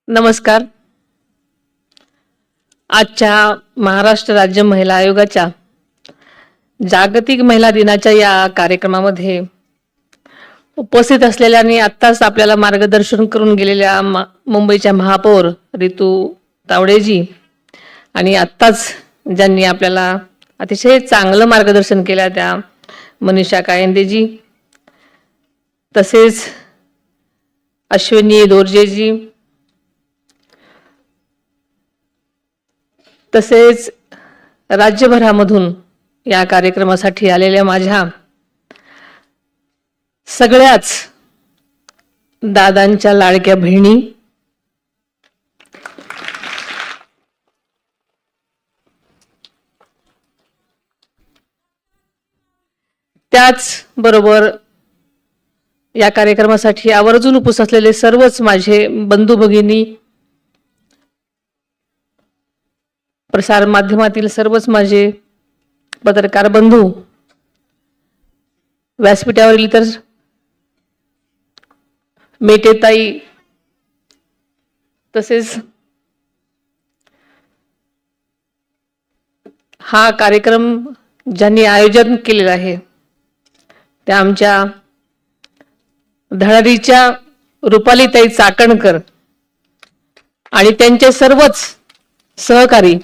नमस्कार. आजच्या महाराष्ट्र राज्य महिला आयोगाच्या जागतिक महिला दिनाच्या या कार्यक्रमामध्ये उपस्थित असलेल्या आणि आत्ताच आपल्याला मार्गदर्शन करून गेलेल्या मुंबईच्या महापौर रितू तावडेजी आणि आत्ताच ज्यांनी आपल्याला अतिशय चांगलं मार्गदर्शन केलं त्या मनीषा कायंदेजी, तसेच अश्विनी दोर्जेजी, तसेच राज्यभरामधून या कार्यक्रमासाठी आलेल्या माझ्या सगळ्याच दादांच्या लाडक्या बहिणी, त्याच बरोबर या कार्यक्रमासाठी आवर्जून उपस्थित असलेले सर्वच माझे बंधू भगिनी, प्रसार माध्यमातील सर्वच माझे पत्रकार बंधू, व्यासपीठावरील इतर मेटेताई, तसेच हा कार्यक्रम ज्यांनी आयोजन केलेला आहे त्या आमच्या धडाडीच्या रुपालीताई चाकणकर आणि त्यांचे सर्वच सहकारी,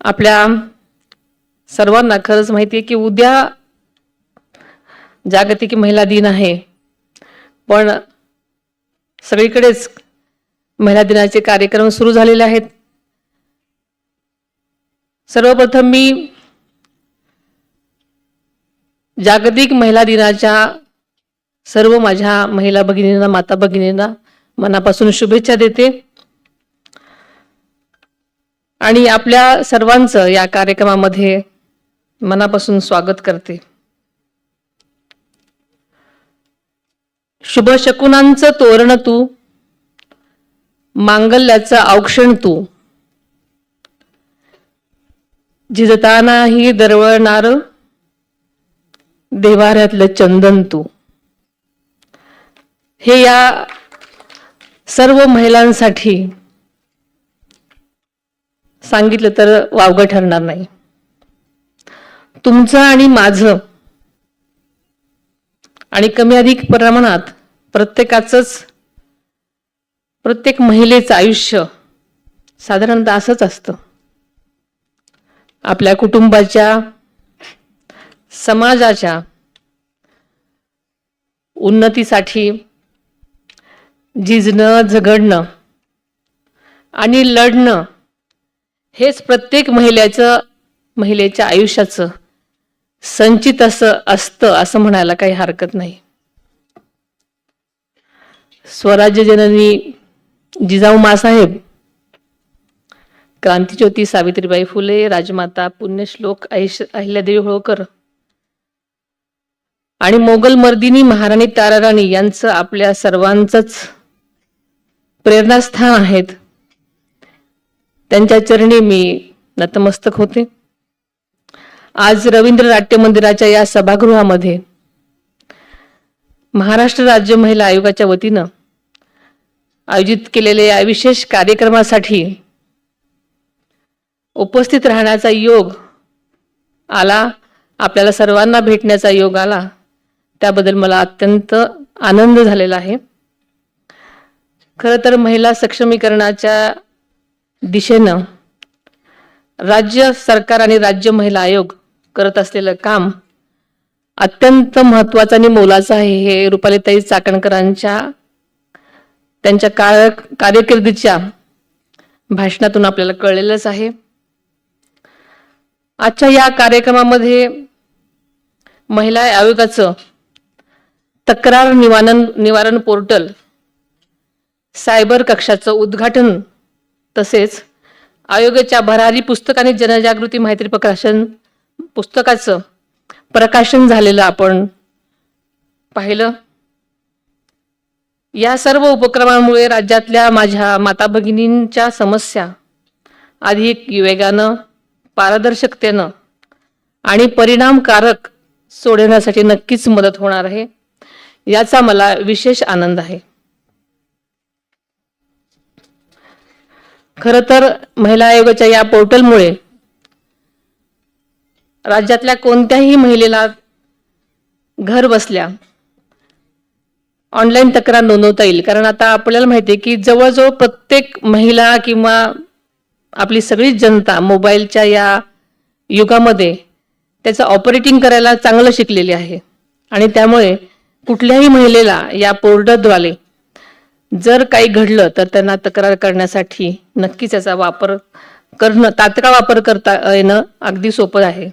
आपल्या सर्वांना खरंच माहिती आहे की उद्या जागतिक महिला दिन आहे, पण सगळीकडेच महिला दिनाचे कार्यक्रम सुरू झालेले आहेत. सर्वप्रथम मी जागतिक महिला दिनाच्या सर्व माझ्या महिला भगिनींना, माता भगिनींना मनापासून शुभेच्छा देते आणि आपल्या सर्वांचं या कार्यक्रमामध्ये मनापासून स्वागत करते. शुभ शकुनांचं तोरण तू, मांगल्याचं औक्षण तू, झिजतानाही दरवळणार देवाऱ्यातलं चंदन तू. हे या सर्व महिलांसाठी सांगितलं तर वावगं ठरणार नाही. तुमचं आणि माझं आणि कमी अधिक प्रमाणात प्रत्येक महिलेचं आयुष्य साधारणतः असंच असतं. आपल्या कुटुंबाच्या, समाजाच्या उन्नतीसाठी झिजणं, झगडणं आणि लढणं हेच प्रत्येक महिलेच्या आयुष्याचं संचित असतं असं म्हणायला काही हरकत नाही. स्वराज्य जननी जिजाऊ मासाहेब, क्रांतीज्योती सावित्रीबाई फुले, राजमाता पुण्यश्लोक अहिल्यादेवी होळकर आणि मोगल मर्दिनी महाराणी ताराराणी यांचं आपल्या सर्वांचंच प्रेरणास्थान आहेत. त्यांच्या चरणी मी नतमस्तक होते. आज रवींद्र नाट्य मंदिराच्या या सभागृहामध्ये महाराष्ट्र राज्य महिला आयोगाच्या वतीनं आयोजित केलेल्या या विशेष कार्यक्रमासाठी उपस्थित राहण्याचा योग आला, आपल्याला सर्वांना भेटण्याचा योग आला, त्याबद्दल मला अत्यंत आनंद झालेला आहे. खरं तर महिला सक्षमीकरणाच्या दिशेनं राज्य सरकार आणि राज्य महिला आयोग करत असलेलं काम अत्यंत महत्वाचं आणि मोलाचं आहे. हे रुपालीताई चाकणकरांच्या त्यांच्या कारकिर्दीच्या भाषणातून आपल्याला कळलेलंच आहे. आजच्या या कार्यक्रमामध्ये महिला आयोगाचं तक्रार निवारण पोर्टल, सायबर कक्षाचं उद्घाटन, तसेच आयोगाच्या भरारी पुस्तक आणि जनजागृती माहिती प्रकाशन पुस्तकाचं प्रकाशन झालेलं आपण पाहिलं. या सर्व उपक्रमांमुळे राज्यातल्या माझ्या माता भगिनींच्या समस्या अधिक वेगानं, पारदर्शकतेनं आणि परिणामकारक सोडवण्यासाठी नक्कीच मदत होणार आहे. याचा मला विशेष आनंद आहे. खरं तर महिला आयोगाच्या या पोर्टलमुळे राज्यातल्या कोणत्याही महिलेला घर बसल्या ऑनलाईन तक्रार नोंदवता येईल. कारण आता आपल्याला माहिती आहे की जवळजवळ प्रत्येक महिला किंवा आपली सगळीच जनता मोबाईलच्या या युगामध्ये त्याचं ऑपरेटिंग करायला चांगलं शिकलेली आहे. आणि त्यामुळे कुठल्याही महिलेला या पोर्टलद्वारे जर काही घडलं तर त्यांना तक्रार करण्यासाठी नक्कीच याचा वापर करणं, तात्काळ वापर करता येणं अगदी सोपं आहे.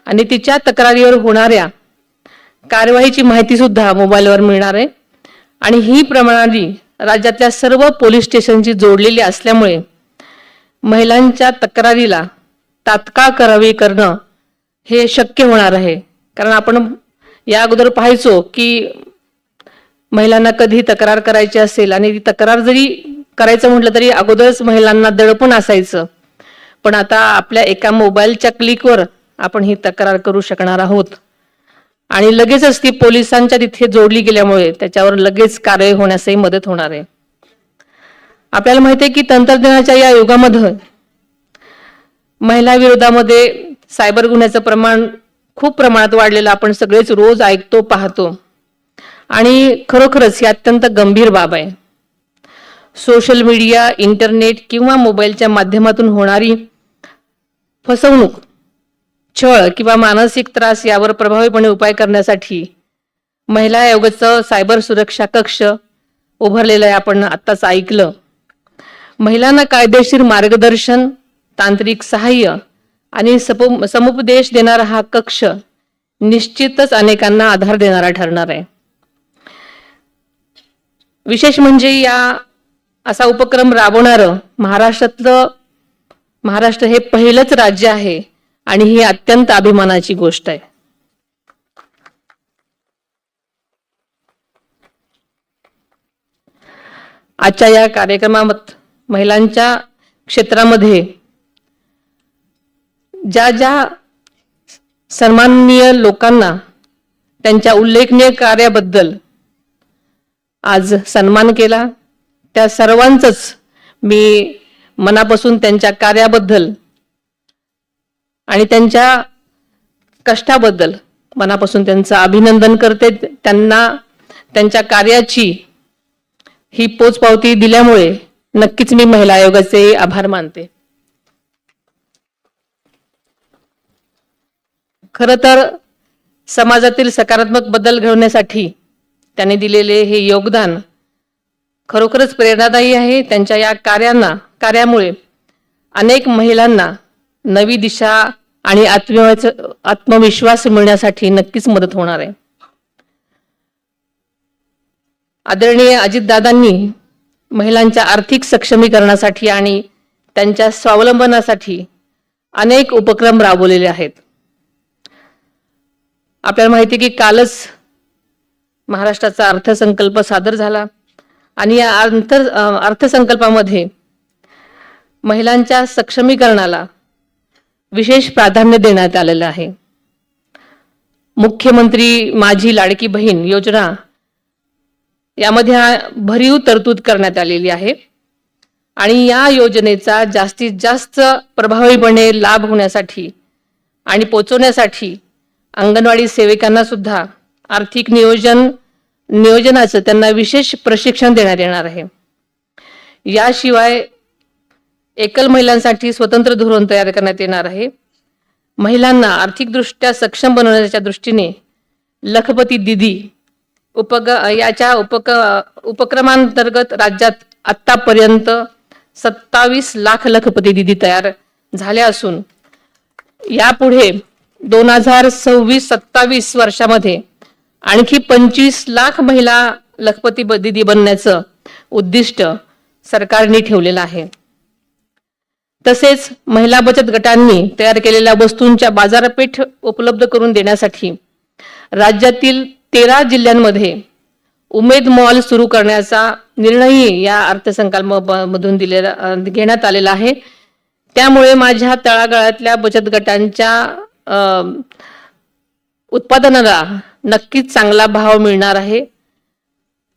आणि तिच्या तक्रारीवर होणाऱ्या कारवाईची माहिती सुद्धा मोबाईलवर मिळणार आहे. आणि ही प्रणाली राज्यातल्या सर्व पोलीस स्टेशनची जोडलेली असल्यामुळे महिलांच्या तक्रारीला तात्काळ कारवाई करणं हे शक्य होणार आहे. कारण आपण या अगोदर पाहायचो की महिलांना कधी तक्रार करायची असेल आणि ती तक्रार जरी करायचं म्हटलं तरी अगोदरच महिलांना दडपण असायचं. पण आता आपल्या एका मोबाईलच्या क्लिकवर आपण ही तक्रार करू शकणार आहोत आणि लगेचच ती पोलिसांच्या तिथे जोडली गेल्यामुळे त्याच्यावर लगेच कारवाई होण्यासही मदत होणार आहे. आपल्याला माहिती आहे की तंत्रज्ञानाच्या या युगामध्ये महिला विरोधामध्ये सायबर गुन्ह्याचं प्रमाण खूप प्रमाणात वाढलेलं आपण सगळेच रोज ऐकतो, पाहतो. आणि खरोखरच ही अत्यंत गंभीर बाब आहे. सोशल मीडिया, इंटरनेट किंवा मोबाईलच्या माध्यमातून होणारी फसवणूक, छळ किंवा मानसिक त्रास यावर प्रभावीपणे उपाय करण्यासाठी महिला आयोगाचं सायबर सुरक्षा कक्ष उभारलेलं आहे. आपण आत्ताच ऐकलं. महिलांना कायदेशीर मार्गदर्शन, तांत्रिक सहाय्य आणि समुपदेश देणारा हा कक्ष निश्चितच अनेकांना आधार देणारा ठरणार आहे. विशेष म्हणजे असा उपक्रम राबवणारं महाराष्ट्र हे पहिलंच राज्य आहे आणि ही अत्यंत अभिमानाची गोष्ट आहे. आजच्या या कार्यक्रमात महिलांच्या क्षेत्रामध्ये ज्या सन्माननीय लोकांना त्यांच्या उल्लेखनीय कार्याबद्दल आज सन्मान केला, त्या सर्वांचंच मी मनापासून त्यांच्या कार्याबद्दल आणि त्यांच्या कष्टाबद्दल मनापासून त्यांचं अभिनंदन करते. त्यांना त्यांच्या कार्याची ही पोचपावती दिल्यामुळे नक्कीच मी महिला आयोगाचे आभार मानते. खरं तर समाजातील सकारात्मक बदल घडवण्यासाठी त्यांनी दिलेले हे योगदान खरोखरच प्रेरणादायी आहे. त्यांच्या या कार्यामुळे अनेक महिलांना नवी दिशा आणि आत्मविश्वास मिळण्यासाठी नक्कीच मदत होणार आहे. आदरणीय अजितदादांनी महिलांच्या आर्थिक सक्षमीकरणासाठी आणि त्यांच्या स्वावलंबनासाठी अनेक उपक्रम राबवलेले आहेत. आपल्याला माहिती आहे की कालच महाराष्ट्राचा अर्थसंकल्प सादर झाला आणि या अर्थसंकल्पामध्ये महिलांच्या सक्षमीकरणाला विशेष प्राधान्य देण्यात आलेलं आहे. मुख्यमंत्री माझी लाडकी बहीण योजना यामध्ये भरीव तरतूद करण्यात आलेली आहे आणि या योजनेचा जास्तीत जास्त प्रभावीपणे लाभ होण्यासाठी आणि पोहोचवण्यासाठी अंगणवाडी सेविकांना सुद्धा आर्थिक नियोजनाचं त्यांना विशेष प्रशिक्षण देण्यात येणार आहे. याशिवाय एकल महिलांसाठी स्वतंत्र धोरण तयार करण्यात येणार आहे. महिलांना आर्थिकदृष्ट्या सक्षम बनवण्याच्या दृष्टीने लखपती दिदी उपक्रमांतर्गत राज्यात आतापर्यंत 27 लाख लखपती दिदी तयार झाल्या असून यापुढे 2026-27 वर्षामध्ये आणखी 25 लाख महिला लखपती दिदी बनण्याचं उद्दिष्ट सरकारने ठेवलेलं आहे. तसेच महिला बचत गटांनी तयार केलेल्या वस्तूंच्या बाजारपेठ उपलब्ध करून देण्यासाठी राज्यातील 13 जिल्ह्यांमध्ये उमेद मॉल सुरू करण्याचा निर्णयही या अर्थसंकल्पामधून घेण्यात आलेला आहे. त्यामुळे माझ्या तळागाळातल्या बचत गटांच्या उत्पादनाला नक्कीच चांगला भाव मिळणार आहे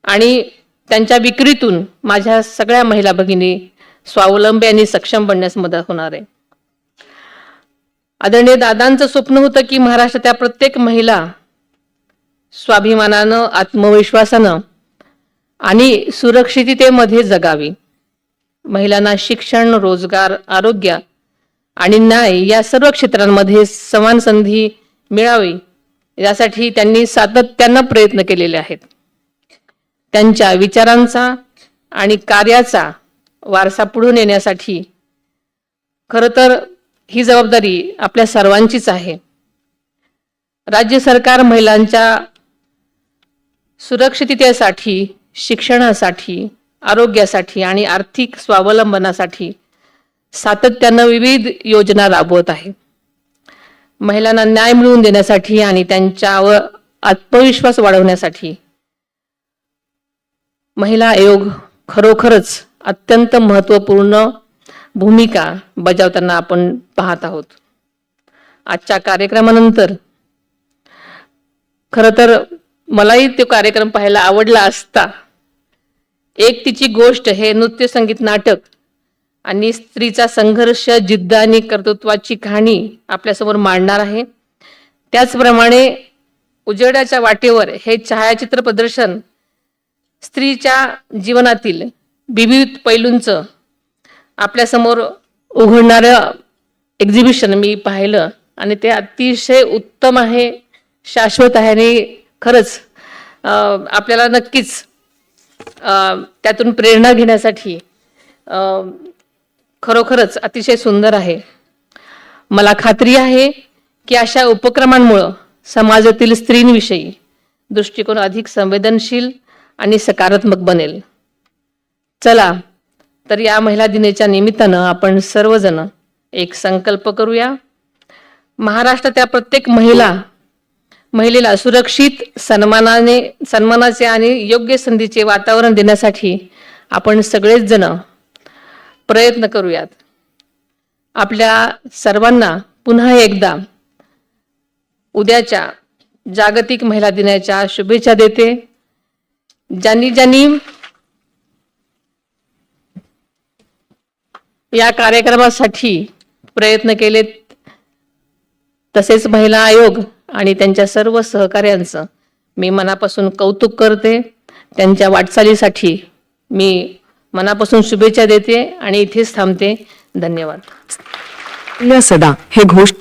आणि त्यांच्या विक्रीतून माझ्या सगळ्या महिला भगिनी स्वावलंबी आणि सक्षम बनण्यास मदत होणार आहे. आदरणीय दादांचं स्वप्न होतं की महाराष्ट्राच्या प्रत्येक महिला स्वाभिमानानं, आत्मविश्वासानं आणि सुरक्षिततेमध्ये जगावी. महिलांना शिक्षण, रोजगार, आरोग्य आणि न्याय या सर्व क्षेत्रांमध्ये समान संधी मिळावी यासाठी त्यांनी सातत्यानं प्रयत्न केलेले आहेत. त्यांच्या विचारांचा आणि कार्याचा वारसा पुढे नेण्यासाठी खरं तर ही जबाबदारी आपल्या सर्वांचीच आहे. राज्य सरकार महिलांच्या सुरक्षिततेसाठी, शिक्षणासाठी, आरोग्यासाठी आणि आर्थिक स्वावलंबनासाठी सातत्यानं विविध योजना राबवत आहे. महिलांना न्याय मिळवून देण्यासाठी आणि त्यांच्यावर आत्मविश्वास वाढवण्यासाठी महिला आयोग खरोखरच अत्यंत महत्त्वपूर्ण भूमिका बजावताना आपण पाहत आहोत. आजच्या कार्यक्रमानंतर खरं तर मलाही तो कार्यक्रम पाहायला आवडला असता. एक तिची गोष्ट हे नृत्य, संगीत, नाटक आणि स्त्रीचा संघर्ष, जिद्द आणि कर्तृत्वाची कहाणी आपल्यासमोर मांडणार आहे. त्याचप्रमाणे उजेडाच्या वाटेवर हे छायाचित्र प्रदर्शन स्त्रीच्या जीवनातील विविध पैलूंचं आपल्यासमोर उघडणारं एक्झिबिशन मी पाहिलं आणि ते अतिशय उत्तम आहे, शाश्वत आहे आणि खरंच आपल्याला नक्कीच त्यातून प्रेरणा घेण्यासाठी खरोखरच अतिशय सुंदर आहे. मला खात्री आहे की अशा उपक्रमांमुळे समाजातील स्त्रींविषयी दृष्टिकोन अधिक संवेदनशील आणि सकारात्मक बनेल. चला तर या महिला दिनाच्या निमित्तानं आपण सर्वजण एक संकल्प करूया. महाराष्ट्राच्या प्रत्येक महिलेला सुरक्षित, सन्मानाचे आणि योग्य संधीचे वातावरण देण्यासाठी आपण सगळेच जण प्रयत्न करूयात. आपल्या सर्वांना पुन्हा एकदा उद्याच्या जागतिक महिला दिनाच्या शुभेच्छा देते. ज्यांनी या कार्यक्रमासाठी प्रयत्न केलेत, तसेच महिला आयोग आणि त्यांच्या सर्व सहकार्यांचं मी मनापासून कौतुक करते. त्यांच्या वाटचालीसाठी मी मनापासून शुभेच्छा देते आणि इथेच थांबते. धन्यवाद. सदा हे घोष